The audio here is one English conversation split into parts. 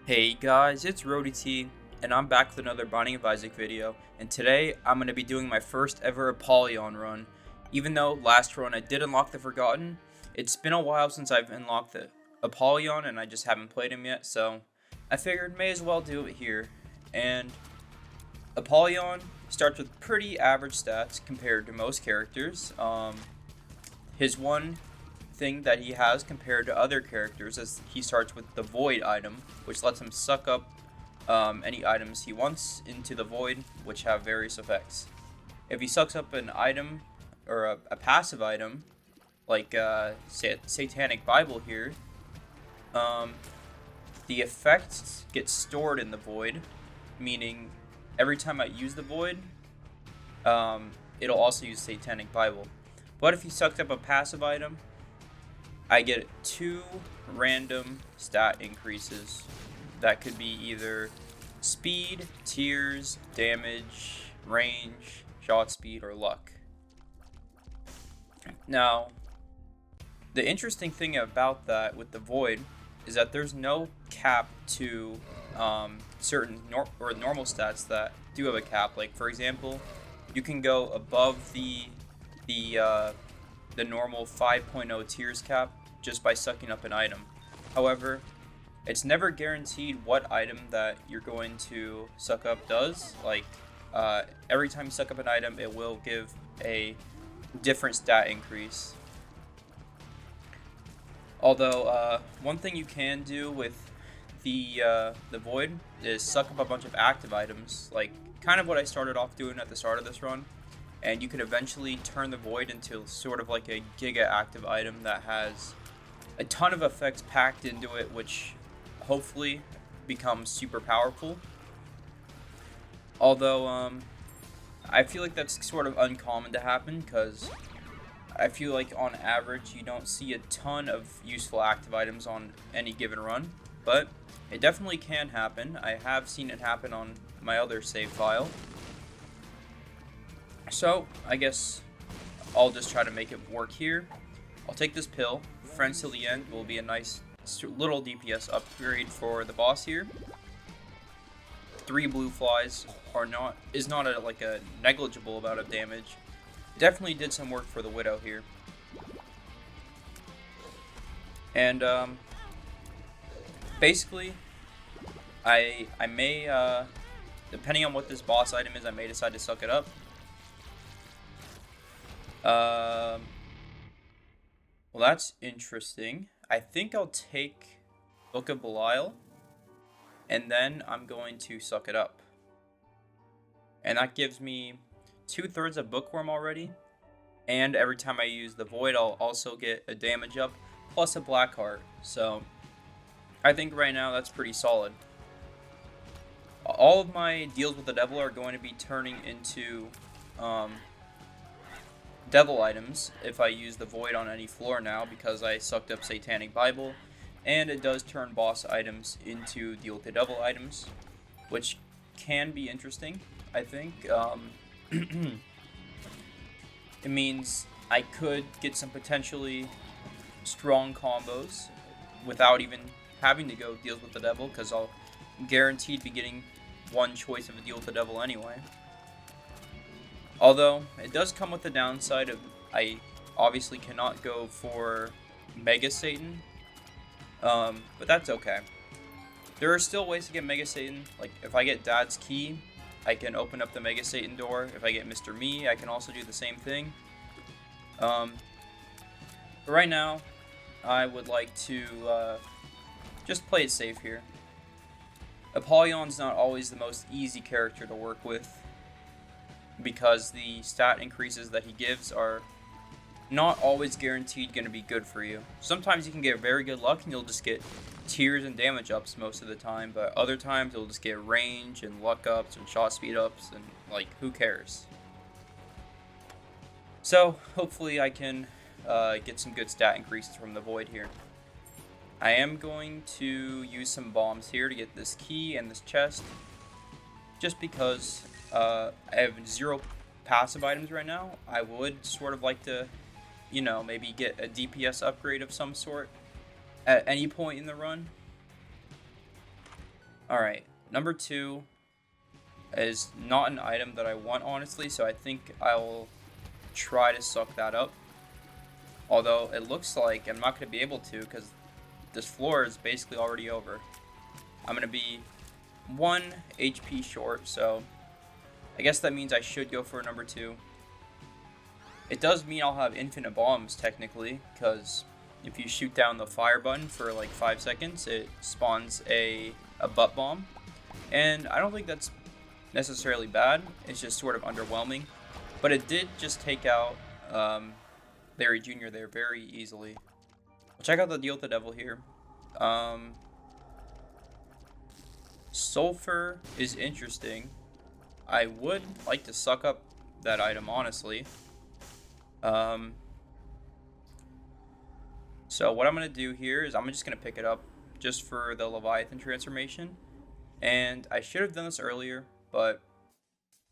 Hey guys, it's T, and I'm back with another Binding of Isaac video, and today I'm going to be doing my first ever Apollyon run. Even though last run I did unlock the Forgotten, it's been a while since I've unlocked the Apollyon and I just haven't played him yet, so I figured may as well do it here. And Apollyon starts with pretty average stats compared to most characters. His one thing that he has compared to other characters is he starts with the Void item, which lets him suck up any items he wants into the Void, which have various effects. If he sucks up an item or a passive item, like Satanic Bible here, the effects get stored in the Void, meaning every time I use the Void, it'll also use Satanic Bible. But if he sucked up a passive item, I get 2 random stat increases that could be either speed, tears, damage, range, shot speed, or luck. Now, the interesting thing about that with the Void is that there's no cap to certain normal stats that do have a cap. Like, for example, you can go above the normal 5.0 tiers cap just by sucking up an item. However, it's never guaranteed what item that you're going to suck up does. Like, every time you suck up an item, it will give a different stat increase. Although, one thing you can do with the Void is suck up a bunch of active items, like kind of what I started off doing at the start of this run. And you can eventually turn the Void into sort of like a Giga active item that has a ton of effects packed into it, which hopefully becomes super powerful. Although, I feel like that's sort of uncommon to happen, because I feel like on average you don't see a ton of useful active items on any given run, but it definitely can happen. I have seen it happen on my other save file. So, I guess I'll just try to make it work here. I'll take this pill. Friends till the end will be a nice little DPS upgrade for the boss here. 3 blue flies is not a negligible amount of damage. Definitely did some work for the Widow here. And basically, I may depending on what this boss item is, I may decide to suck it up. Well, that's interesting. I think I'll take Book of Belial, and then I'm going to suck it up. And that gives me 2/3 of Bookworm already, and every time I use the Void, I'll also get a damage up, plus a Black Heart. So, I think right now that's pretty solid. All of my deals with the Devil are going to be turning into Devil items if I use the Void on any floor now, because I sucked up Satanic Bible, and it does turn boss items into Deal with the Devil items, which can be interesting, I think. It means I could get some potentially strong combos without even having to go Deals with the Devil, because I'll guaranteed be getting one choice of a Deal with the Devil anyway. Although, it does come with the downside of I obviously cannot go for Mega Satan, but that's okay. There are still ways to get Mega Satan. Like, if I get Dad's Key, I can open up the Mega Satan door. If I get Mr. Me, I can also do the same thing. But right now, I would like to just play it safe here. Apollyon's not always the most easy character to work with, because the stat increases that he gives are not always guaranteed going to be good for you. Sometimes you can get very good luck and you'll just get tears and damage ups most of the time, but other times you'll just get range and luck ups and shot speed ups, and like, who cares? So hopefully I can get some good stat increases from the Void here. I am going to use some bombs here to get this key and this chest, just because I have 0 passive items right now. I would sort of like to, maybe get a DPS upgrade of some sort at any point in the run. Alright, number 2 is not an item that I want, honestly, so I think I'll try to suck that up. Although it looks like I'm not going to be able to because this floor is basically already over. I'm going to be 1 HP short, so I guess that means I should go for number 2. It does mean I'll have infinite bombs, technically, because if you shoot down the fire button for like 5 seconds, it spawns a butt bomb. And I don't think that's necessarily bad, it's just sort of underwhelming. But it did just take out Larry Jr. there very easily. We'll check out the deal with the devil here. Sulfur is interesting. I would like to suck up that item, honestly. So what I'm going to do here is I'm just going to pick it up just for the Leviathan transformation. And I should have done this earlier, but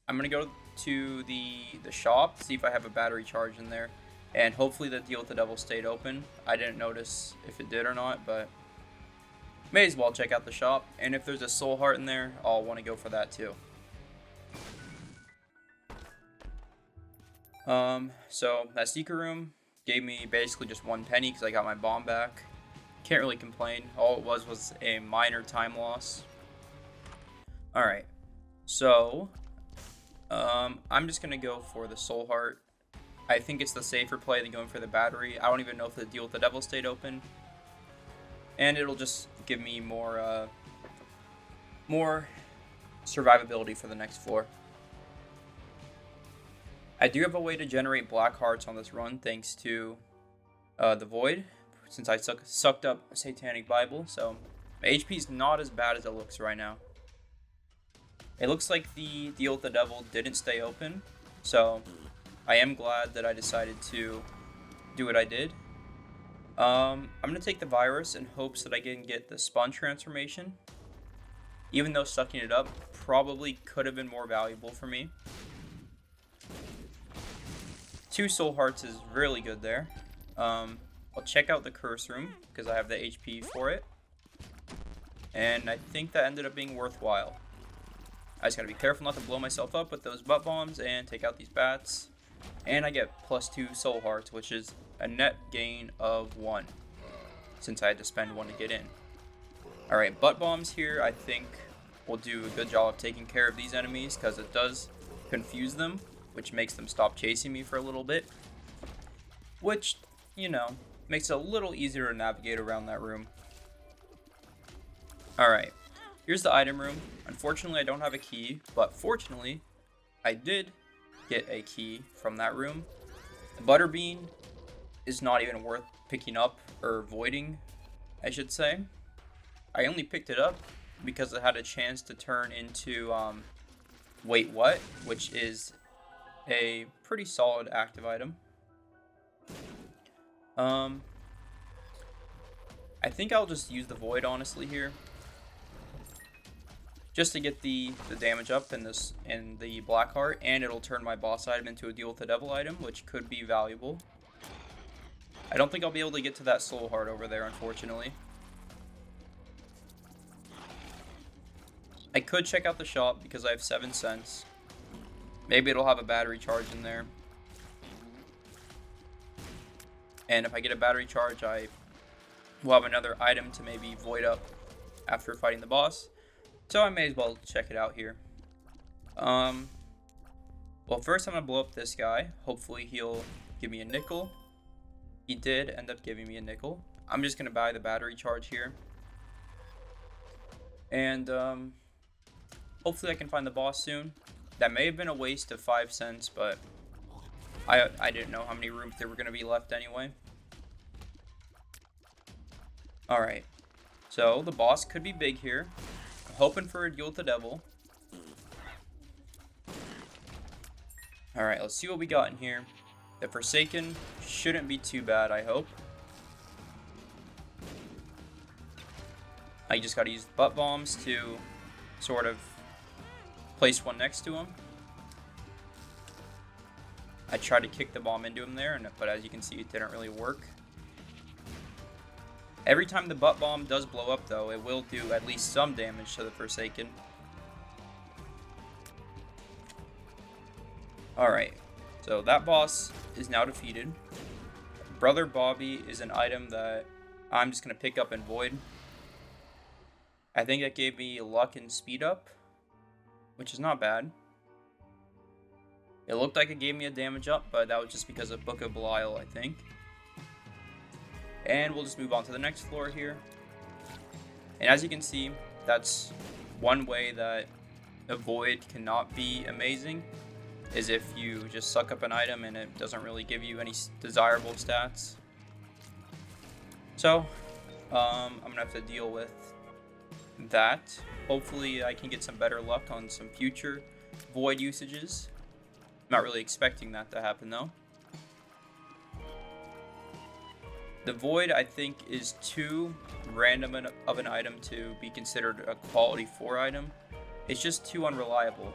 I'm going to go to the shop, see if I have a battery charge in there. And hopefully the deal with the devil stayed open. I didn't notice if it did or not, but may as well check out the shop. And if there's a soul heart in there, I'll want to go for that too. So that secret room gave me basically just 1 penny because I got my bomb back. Can't really complain. All it was a minor time loss. Alright, so I'm just gonna go for the soul heart. I think it's the safer play than going for the battery. I don't even know if the deal with the devil stayed open. And it'll just give me more survivability for the next floor. I do have a way to generate black hearts on this run thanks to the void, since I sucked up a satanic Bible, so my HP is not as bad as it looks right now. It looks like the deal with the devil didn't stay open, so I am glad that I decided to do what I did. I'm going to take the virus in hopes that I can get the sponge transformation, even though sucking it up probably could have been more valuable for me. 2 soul hearts is really good there. I'll check out the curse room because I have the HP for it. And I think that ended up being worthwhile. I just gotta be careful not to blow myself up with those butt bombs and take out these bats. And I get +2 soul hearts, which is a net gain of 1, since I had to spend 1 to get in. Alright, butt bombs here I think will do a good job of taking care of these enemies because it does confuse them, which makes them stop chasing me for a little bit. Which, you know, makes it a little easier to navigate around that room. Alright, here's the item room. Unfortunately, I don't have a key, but fortunately, I did get a key from that room. The butterbean is not even worth picking up, or voiding, I should say. I only picked it up because it had a chance to turn into, wait what, which is a pretty solid active item. I think I'll just use the void honestly here, just to get the damage up in the black heart, and it'll turn my boss item into a deal with the devil item, which could be valuable. I don't think I'll be able to get to that soul heart over there, unfortunately. I could check out the shop because I have 7 cents. Maybe it'll have a battery charge in there. And if I get a battery charge, I will have another item to maybe void up after fighting the boss. So I may as well check it out here. Well, first I'm going to blow up this guy. Hopefully he'll give me a nickel. He did end up giving me a nickel. I'm just going to buy the battery charge here. And hopefully I can find the boss soon. That may have been a waste of 5 cents, but I didn't know how many rooms there were going to be left anyway. Alright, so the boss could be big here. I'm hoping for a deal with the devil. Alright, let's see what we got in here. The Forsaken shouldn't be too bad, I hope. I just gotta use butt bombs to sort of place one next to him. I tried to kick the bomb into him there, but as you can see, it didn't really work. Every time the butt bomb does blow up, though, it will do at least some damage to the Forsaken. Alright, so that boss is now defeated. Brother Bobby is an item that I'm just going to pick up and void. I think that gave me luck and speed up, which is not bad. It looked like it gave me a damage up, but that was just because of Book of Belial, I think. And we'll just move on to the next floor here. And as you can see, that's one way that a void cannot be amazing, is if you just suck up an item and it doesn't really give you any desirable stats. So, I'm going to have to deal with that. Hopefully I can get some better luck on some future void usages. Not really expecting that to happen though. The void, I think, is too random of an item to be considered a quality 4 item. It's just too unreliable.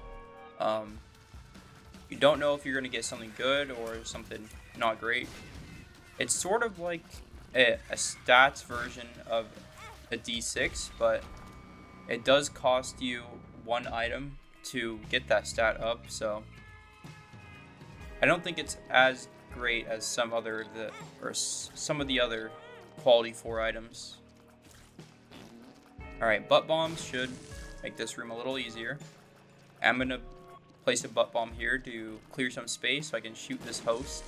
You don't know if you're going to get something good or something not great. It's sort of like a stats version of a D6, but it does cost you 1 item to get that stat up, so I don't think it's as great as some of the other quality 4 items. Alright, butt bombs should make this room a little easier. I'm going to place a butt bomb here to clear some space so I can shoot this host.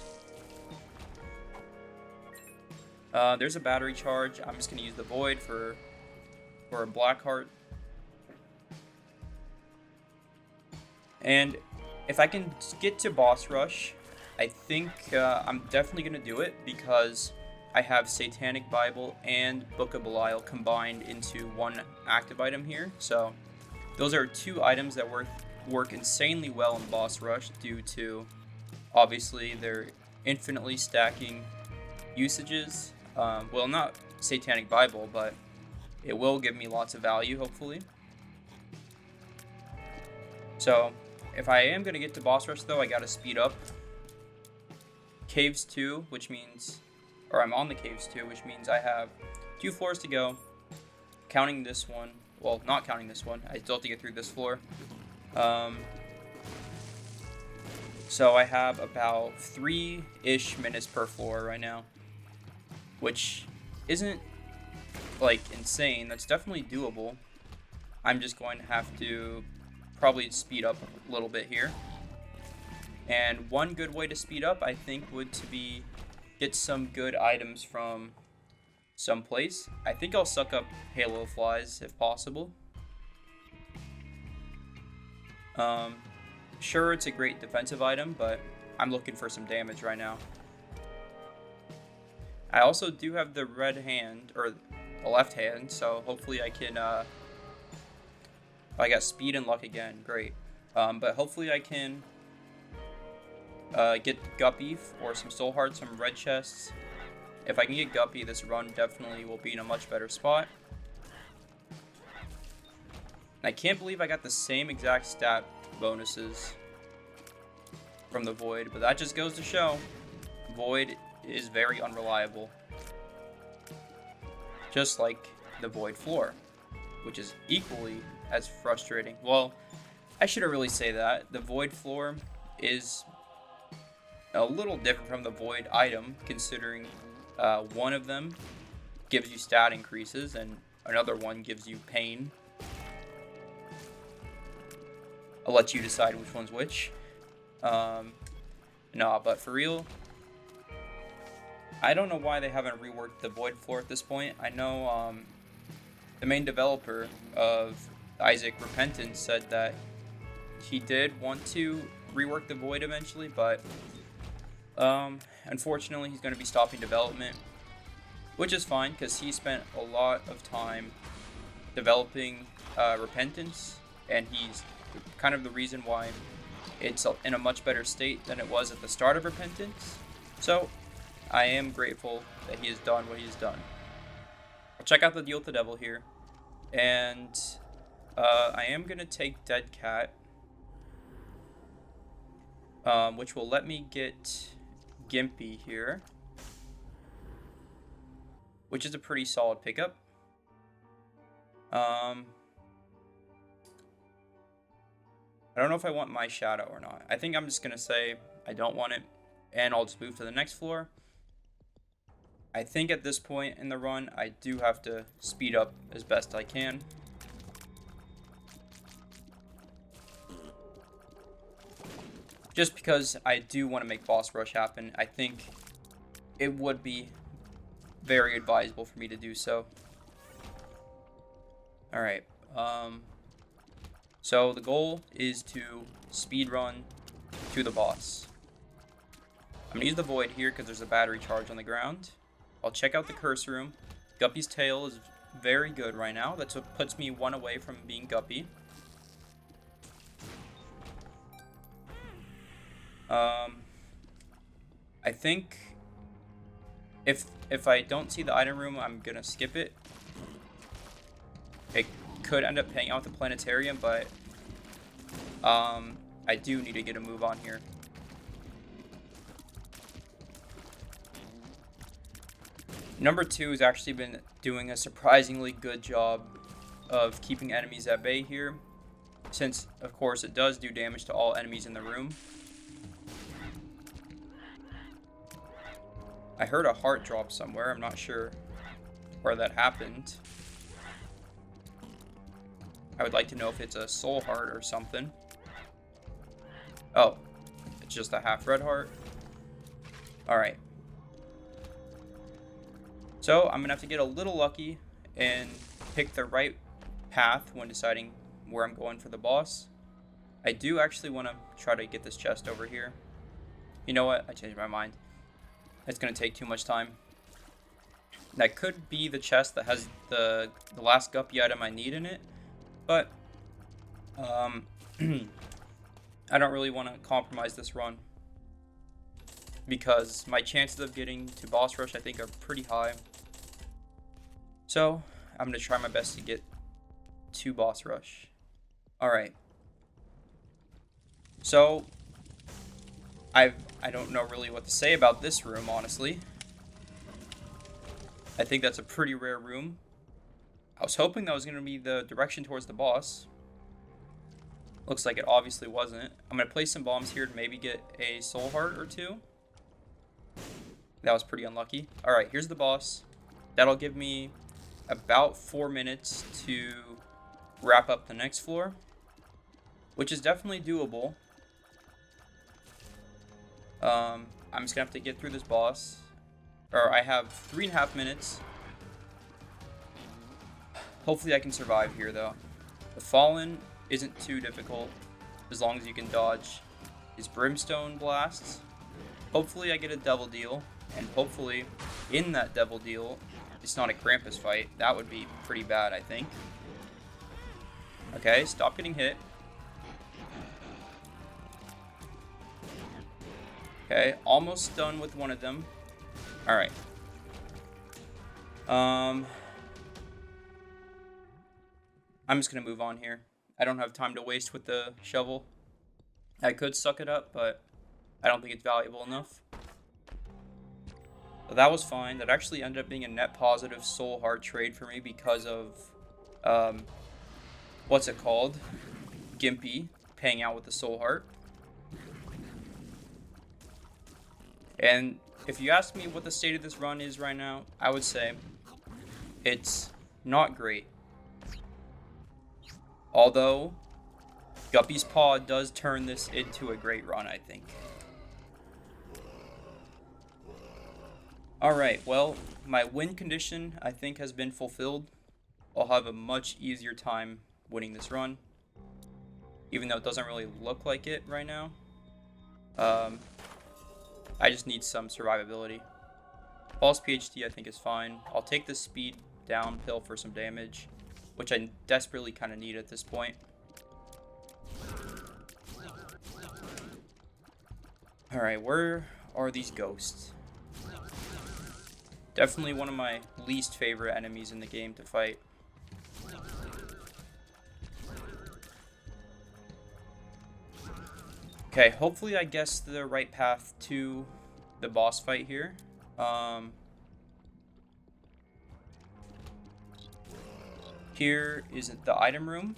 There's a battery charge. I'm just going to use the void for a black heart. And if I can get to boss rush, I think I'm definitely going to do it because I have Satanic Bible and Book of Belial combined into one active item here. So those are 2 items that work insanely well in boss rush due to, obviously, their infinitely stacking usages. Well, not Satanic Bible, but it will give me lots of value, hopefully. So if I am going to get to boss rush, though, I got to speed up. Caves 2, which means, or I'm on the Caves 2, which means I have 2 floors to go. Counting this one, well, not counting this one, I still have to get through this floor. So I have about 3-ish minutes per floor right now, which isn't like insane. That's definitely doable. I'm just going to have to probably speed up a little bit here. And one good way to speed up, I think, would to be get some good items from someplace. I think I'll suck up Halo Flies if possible. Sure, it's a great defensive item, but I'm looking for some damage right now. I also do have the red hand, or the left hand, so hopefully I can, I got speed and luck again, great. But hopefully I can get Guppy or some soul hearts, some red chests. If I can get Guppy, this run definitely will be in a much better spot. And I can't believe I got the same exact stat bonuses from the Void, but that just goes to show Void is very unreliable. Just like the Void floor, which is equally as frustrating. Well, I shouldn't really say that. The Void floor is a little different from the Void item, considering one of them gives you stat increases and another one gives you pain. I'll let you decide which one's which. Nah, but for real, I don't know why they haven't reworked the Void floor at this point. I know the main developer of Isaac Repentance said that he did want to rework the Void eventually, but unfortunately he's going to be stopping development, which is fine because he spent a lot of time developing Repentance, and he's kind of the reason why it's in a much better state than it was at the start of Repentance. So I am grateful that he has done what he has done. I'll check out the deal with the devil here, and I am going to take Dead Cat, which will let me get Gimpy here. which is a pretty solid pickup. I don't know if I want my shadow or not. I think I'm just going to say I don't want it, and I'll just move to the next floor. I think at this point in the run, I do have to speed up as best I can. Just because I do want to make boss rush happen, I think it would be very advisable for me to do so. Alright, so the goal is to speed run to the boss. I'm going to use the void here because there's a battery charge on the ground. I'll check out the curse room. Guppy's tail is very good right now. That's what puts me one away from being Guppy. I think if I don't see the item room, I'm gonna skip it. It could end up paying out the planetarium, but I do need to get a move on here. Number 2 has actually been doing a surprisingly good job of keeping enemies at bay here, since of course it does do damage to all enemies in the room. I heard a heart drop somewhere. I'm not sure where that happened. I would like to know if it's a soul heart or something. Oh, it's just a half red heart. Alright. So I'm going to have to get a little lucky and pick the right path when deciding where I'm going for the boss. I do actually want to try to get this chest over here. You know what? I changed my mind. It's going to take too much time. That could be the chest that has the last guppy item I need in it. But, I don't really want to compromise this run. Because my chances of getting to boss rush, I think, are pretty high. So, I'm going to try my best to get to boss rush. Alright. So, I don't know really what to say about this room, honestly. I think that's a pretty rare room. I was hoping that was going to be the direction towards the boss. Looks like it obviously wasn't. I'm going to place some bombs here to maybe get a soul heart or two. That was pretty unlucky. Alright, here's the boss. That'll give me about 4 minutes to wrap up the next floor, which is definitely doable. I'm just gonna have to get through this boss. Or I have 3.5 minutes. Hopefully I can survive here though. The Fallen isn't too difficult as long as you can dodge his brimstone blasts. Hopefully I get a devil deal, and hopefully in that devil deal it's not a Krampus fight. That would be pretty bad, I think. Okay, stop getting hit. Okay, almost done with one of them. Alright. I'm just gonna move on here. I don't have time to waste with the shovel. I could suck it up, but I don't think it's valuable enough. So that was fine. That actually ended up being a net positive soul heart trade for me because of, what's it called? Gimpy paying out with the soul heart. And if you ask me what the state of this run is right now, I would say it's not great. Although, Guppy's Paw does turn this into a great run, I think. Alright, well, my win condition, I think, has been fulfilled. I'll have a much easier time winning this run, even though it doesn't really look like it right now. I just need some survivability. False PhD, I think, is fine. I'll take the speed down pill for some damage, which I desperately kind of need at this point. Alright, where are these ghosts? Definitely one of my least favorite enemies in the game to fight. Okay, hopefully I guessed the right path to the boss fight here. Here is the item room,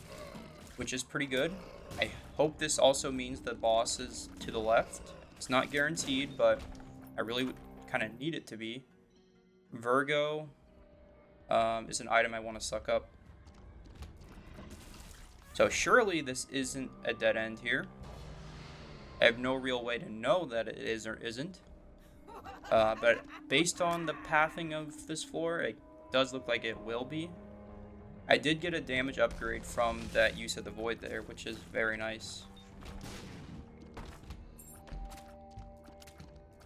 which is pretty good. I hope this also means the boss is to the left. It's not guaranteed, but I really kind of need it to be. Virgo is an item I want to suck up. So surely this isn't a dead end here. I have no real way to know that it is or isn't. But based on the pathing of this floor, it does look like it will be. I did get a damage upgrade from that use of the void there, which is very nice.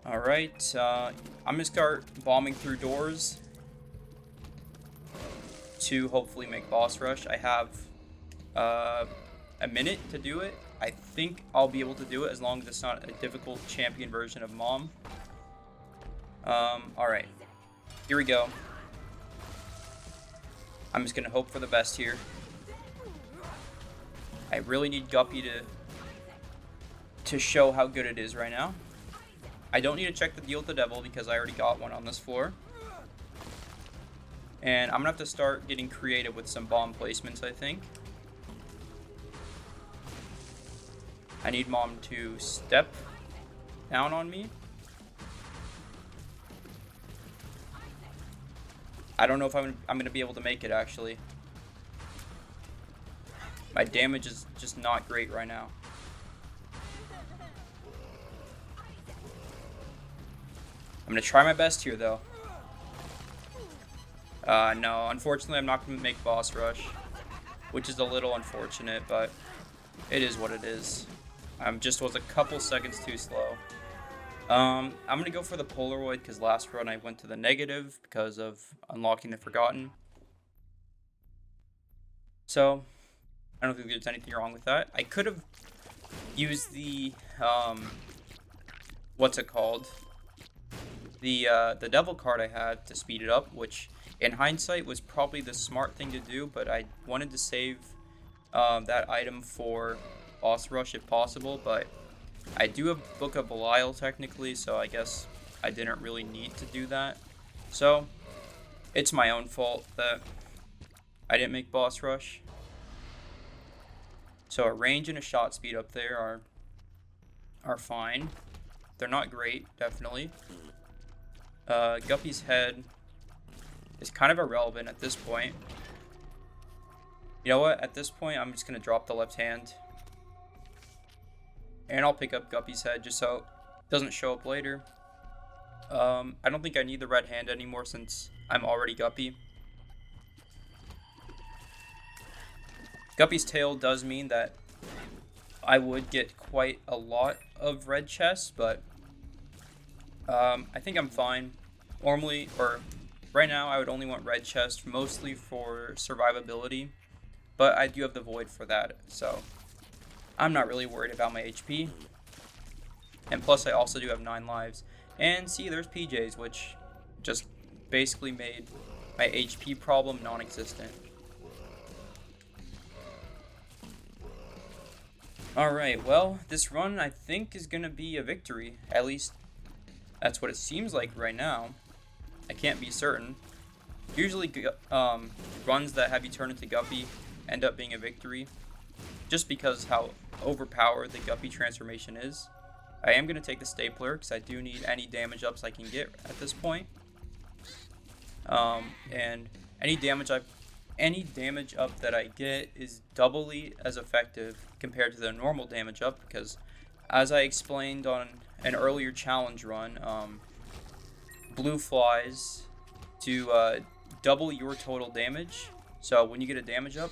Alright, I'm gonna start bombing through doors to hopefully make boss rush. I have a minute to do it. I think I'll be able to do it as long as it's not a difficult champion version of Mom. Alright, here we go. I'm just gonna hope for the best here. I really need Guppy to show how good it is right now. I don't need to check the deal with the devil because I already got one on this floor. And I'm gonna have to start getting creative with some bomb placements, I think. I need Mom to step down on me. I don't know if I'm going to be able to make it, actually. My damage is just not great right now. I'm going to try my best here, though. No, unfortunately, I'm not going to make boss rush, which is a little unfortunate, but it is what it is. I just was a couple seconds too slow. I'm going to go for the Polaroid because last run I went to the negative because of unlocking the Forgotten. So, I don't think there's anything wrong with that. I could have used the, what's it called? The Devil card I had to speed it up, which in hindsight was probably the smart thing to do, but I wanted to save that item for boss rush if possible, but I do have Book of Belial technically, so I guess I didn't really need to do that. So, it's my own fault that I didn't make boss rush. So a range and a shot speed up there are fine. They're not great, definitely. Guppy's head is kind of irrelevant at this point. You know what? At this point, I'm just going to drop the left hand. And I'll pick up Guppy's head just so it doesn't show up later. I don't think I need the red hand anymore since I'm already Guppy. Guppy's tail does mean that I would get quite a lot of red chests, but I think I'm fine. Normally, or right now, I would only want red chests mostly for survivability, but I do have the void for that, so I'm not really worried about my HP. And plus, I also do have 9 lives. And see, there's PJs, which just basically made my HP problem non-existent. Alright, well, this run I think is going to be a victory. At least, that's what it seems like right now. I can't be certain. Usually, runs that have you turn into Guppy end up being a victory, just because how overpowered the Guppy transformation is. I am going to take the stapler, because I do need any damage ups I can get at this point. And any damage up that I get is doubly as effective compared to the normal damage up, because as I explained on an earlier challenge run, blue flies to double your total damage. So when you get a damage up,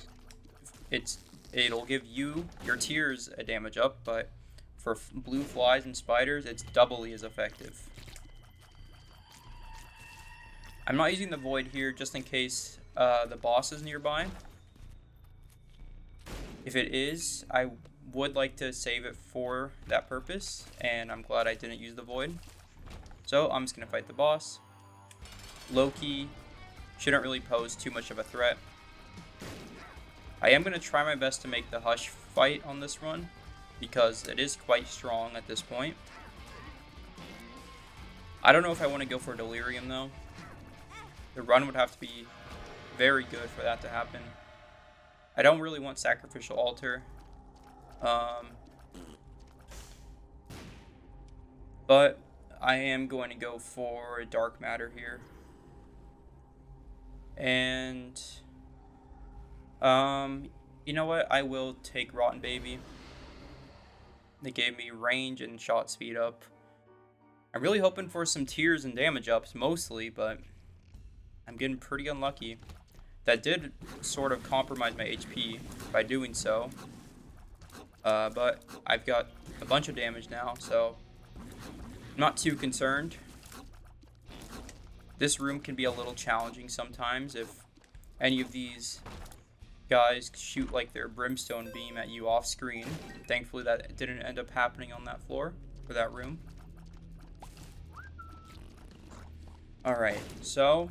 it'll give you, your tiers, a damage up, but for blue flies and spiders, it's doubly as effective. I'm not using the void here just in case the boss is nearby. If it is, I would like to save it for that purpose, and I'm glad I didn't use the void. So I'm just going to fight the boss. Low-key shouldn't really pose too much of a threat. I am going to try my best to make the Hush fight on this run, because it is quite strong at this point. I don't know if I want to go for Delirium though. The run would have to be very good for that to happen. I don't really want Sacrificial Altar. But I am going to go for Dark Matter here. And you know what? I will take Rotten Baby. They gave me range and shot speed up. I'm really hoping for some tears and damage ups mostly, but I'm getting pretty unlucky. That did sort of compromise my HP by doing so. But I've got a bunch of damage now, so I'm not too concerned. This room can be a little challenging sometimes if any of these guys shoot like their brimstone beam at you off screen. Thankfully that didn't end up happening on that floor or that room. Alright, so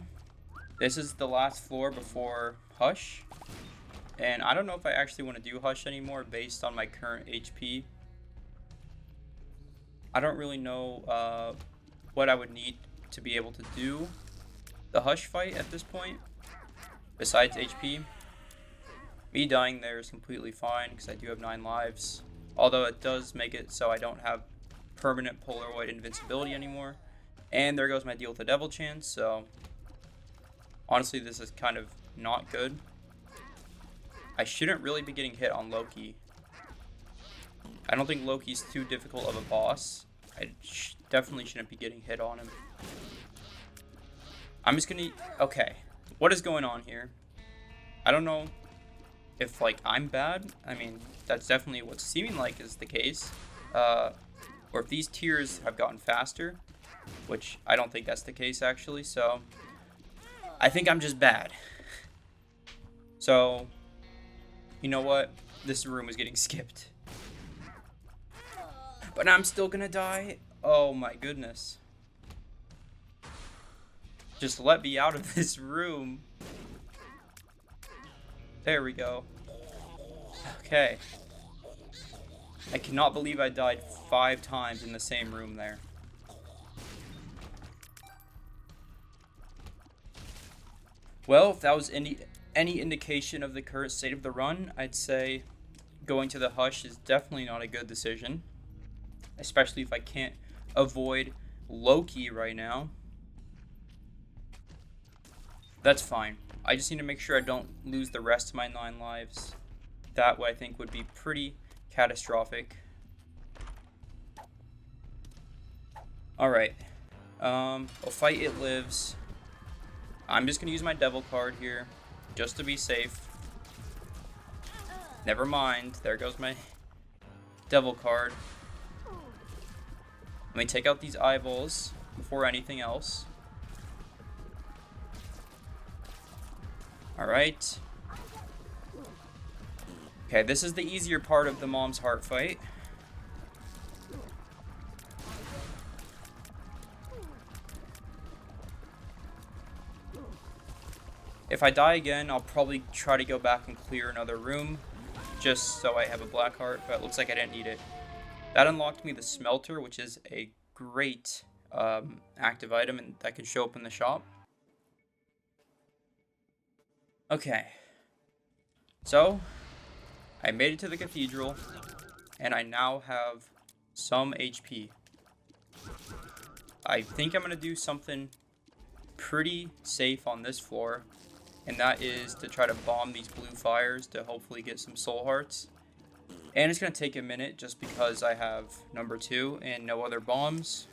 this is the last floor before Hush. And I don't know if I actually want to do Hush anymore based on my current HP. I don't really know what I would need to be able to do the Hush fight at this point, besides HP. Me dying there is completely fine because I do have 9 lives. Although it does make it so I don't have permanent Polaroid invincibility anymore. And there goes my deal with the Devil Chance, so honestly this is kind of not good. I shouldn't really be getting hit on Loki. I don't think Loki's too difficult of a boss. I definitely shouldn't be getting hit on him. I'm just gonna... Okay, what is going on here? I don't know if, like, I'm bad. I mean, that's definitely what's seeming like is the case. Or if these tiers have gotten faster, which I don't think that's the case, actually. So, I think I'm just bad. So, you know what? This room is getting skipped. But I'm still gonna die? Oh my goodness. Just let me out of this room. There we go. Okay. I cannot believe I died 5 times in the same room there. Well, if that was any indication of the current state of the run, I'd say going to the Hush is definitely not a good decision. Especially if I can't avoid Loki right now. That's fine. I just need to make sure I don't lose the rest of my 9 lives. That I think would be pretty catastrophic. Alright. I'll fight It Lives. I'm just gonna use my Devil card here, just to be safe. Never mind, there goes my Devil card. Let me take out these eyeballs before anything else. Alright. Okay, this is the easier part of the Mom's Heart fight. If I die again, I'll probably try to go back and clear another room, just so I have a black heart, but it looks like I didn't need it. That unlocked me the Smelter, which is a great active item and that can show up in the shop. Okay. So, I made it to the cathedral, and I now have some HP. I think I'm going to do something pretty safe on this floor, and that is to try to bomb these blue fires to hopefully get some soul hearts. And it's going to take a minute just because I have number 2 and no other bombs.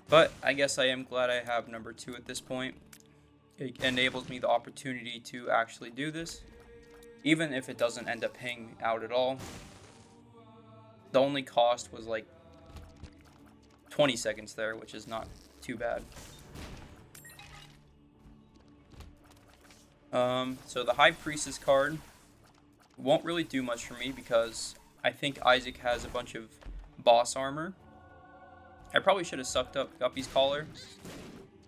But I guess I am glad I have number 2 at this point. It enables me the opportunity to actually do this, even if it doesn't end up paying out at all. The only cost was like 20 seconds there, which is not too bad. So the High Priestess card won't really do much for me because I think Isaac has a bunch of boss armor. I probably should have sucked up Guppy's collar,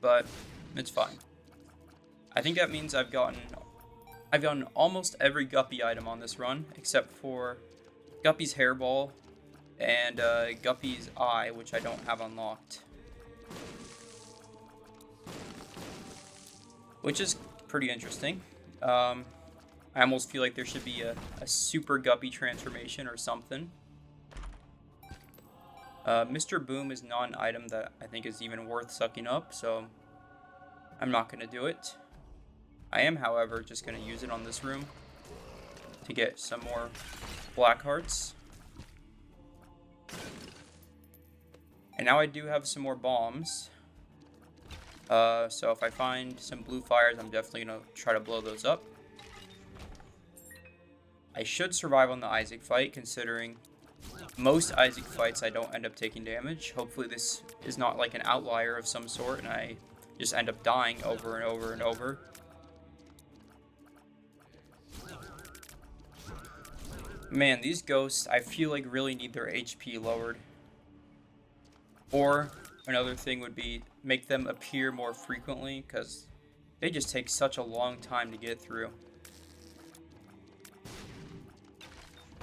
but it's fine. I think that means I've gotten almost every Guppy item on this run, except for Guppy's hairball and Guppy's eye, which I don't have unlocked. Which is pretty interesting. I almost feel like there should be a super guppy transformation or something. Mr. Boom is not an item that I think is even worth sucking up, so I'm not going to do it. I am, however, just going to use it on this room to get some more black hearts. And now I do have some more bombs. So if I find some blue fires, I'm definitely going to try to blow those up. I should survive on the Isaac fight, considering most Isaac fights I don't end up taking damage. Hopefully this is not like an outlier of some sort and I just end up dying over and over and over. Man, these ghosts, I feel like really need their HP lowered. Or another thing would be make them appear more frequently, because they just take such a long time to get through.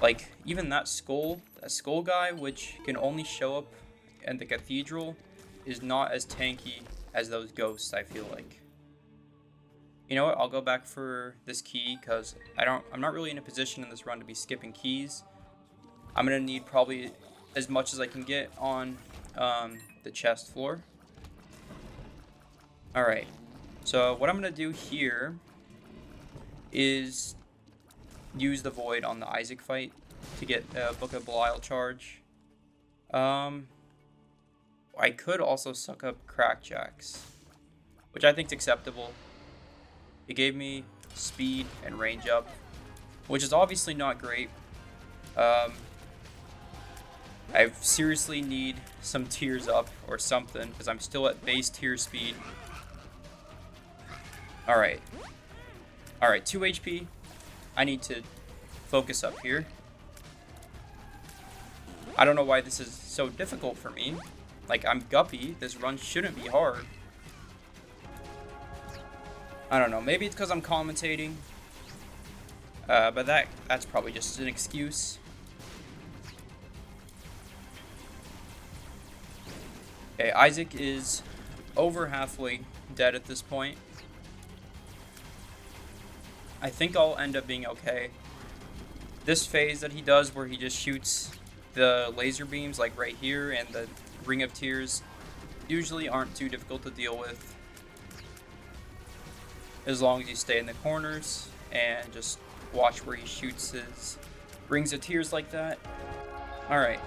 Like, even that skull guy, which can only show up in the cathedral, is not as tanky as those ghosts, I feel like. You know what, I'll go back for this key, because I'm not really in a position in this run to be skipping keys. I'm going to need probably as much as I can get on the chest floor. Alright, so what I'm going to do here is use the void on the Isaac fight to get a Book of Belial charge. I could also suck up Crackjacks, which I think is acceptable. It gave me speed and range up, which is obviously not great. I seriously need some tears up or something, because I'm still at base tier speed. Alright, 2 HP. I need to focus up here. I don't know why this is so difficult for me. Like, I'm guppy. This run shouldn't be hard. I don't know. Maybe it's because I'm commentating. But that's probably just an excuse. Okay, Isaac is over halfway dead at this point. I think I'll end up being okay. This phase that he does where he just shoots the laser beams like right here and the Ring of Tears usually aren't too difficult to deal with, as long as you stay in the corners and just watch where he shoots his Rings of Tears like that. Alright,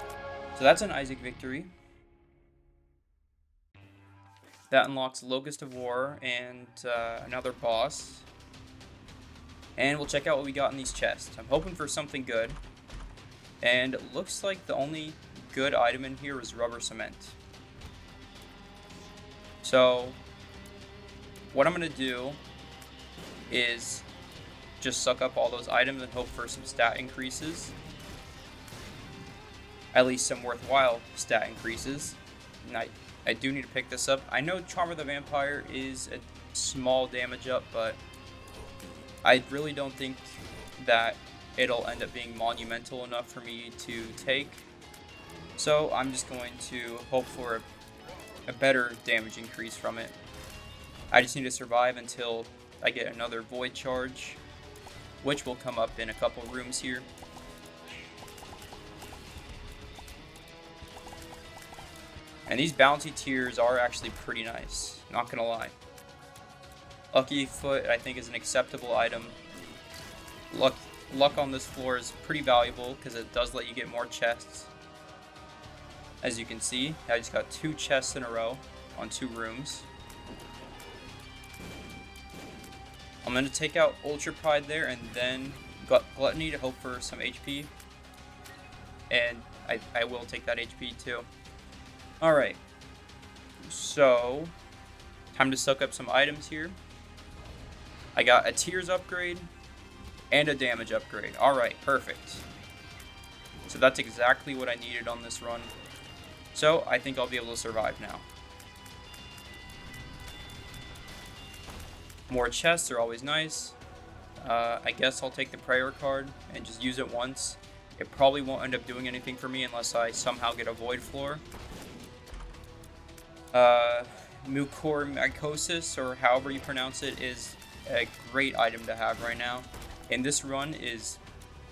so that's an Isaac victory. That unlocks Locust of War and another boss. And we'll check out what we got in these chests. I'm hoping for something good. And it looks like the only good item in here is rubber cement. So, what I'm going to do is just suck up all those items and hope for some stat increases. At least some worthwhile stat increases. And I do need to pick this up. I know Charm of the Vampire is a small damage up, but I really don't think that it'll end up being monumental enough for me to take. So I'm just going to hope for a better damage increase from it. I just need to survive until I get another void charge, which will come up in a couple rooms here. And these bounty tiers are actually pretty nice, not gonna lie. Lucky Foot, I think, is an acceptable item. Luck on this floor is pretty valuable because it does let you get more chests. As you can see, I just got 2 chests in a row on 2 rooms. I'm going to take out Ultra Pride there and then Gluttony to hope for some HP. And I will take that HP too. Alright, so time to suck up some items here. I got a Tears upgrade and a damage upgrade. Alright, perfect. So that's exactly what I needed on this run. So I think I'll be able to survive now. More chests are always nice. I guess I'll take the prayer card and just use it once. It probably won't end up doing anything for me unless I somehow get a void floor. Mucormycosis, or however you pronounce it, is a great item to have right now. and this run is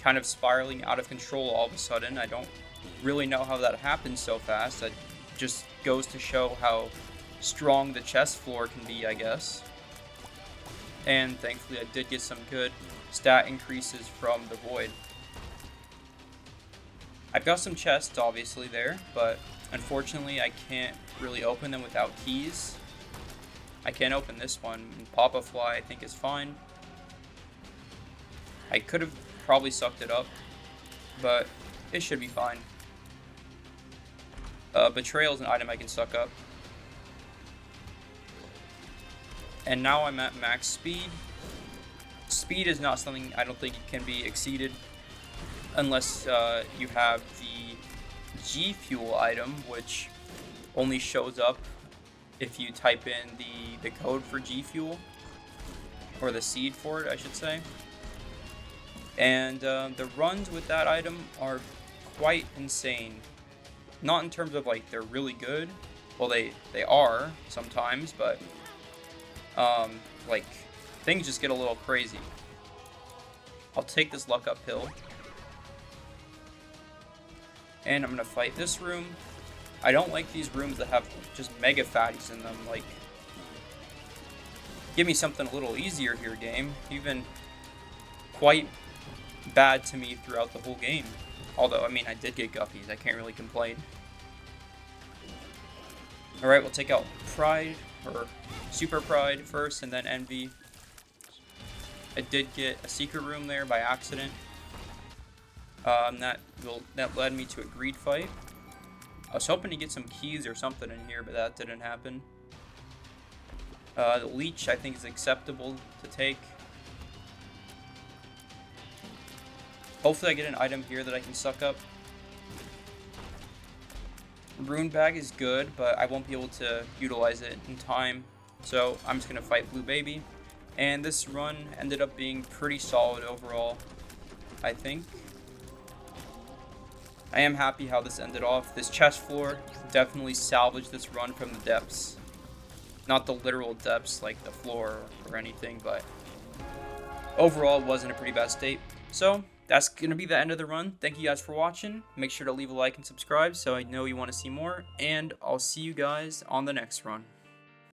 kind of spiraling out of control all of a sudden. I don't really know how that happened so fast. That just goes to show how strong the chest floor can be, I guess. And thankfully I did get some good stat increases from the void. I've got some chests obviously there, but unfortunately I can't really open them without keys. I can't open this one. Papa Fly I think is fine. I could have probably sucked it up, but it should be fine. Betrayal is an item I can suck up. And now I'm at max speed. Speed is not something I don't think can be exceeded unless you have the G Fuel item, which only shows up if you type in the code for G Fuel, or the seed for it, I should say. And the runs with that item are quite insane. Not in terms of like they're really good. Well, they are sometimes, but like things just get a little crazy. I'll take this luck uphill. And I'm gonna fight this room. I don't like these rooms that have just mega fatties in them. Like, give me something a little easier here, game. You've been quite bad to me throughout the whole game. Although, I mean, I did get guppies. I can't really complain. Alright, we'll take out Pride, or Super Pride first, and then Envy. I did get a secret room there by accident. That led me to a greed fight. I was hoping to get some keys or something in here, but that didn't happen. The leech I think is acceptable to take. Hopefully I get an item here that I can suck up. Rune bag is good, but I won't be able to utilize it in time. So I'm just going to fight Blue Baby. And this run ended up being pretty solid overall, I think. I am happy how this ended off. This chest floor definitely salvaged this run from the depths. Not the literal depths like the floor or anything, but overall it was in a pretty bad state. So that's going to be the end of the run. Thank you guys for watching. Make sure to leave a like and subscribe so I know you want to see more. And I'll see you guys on the next run.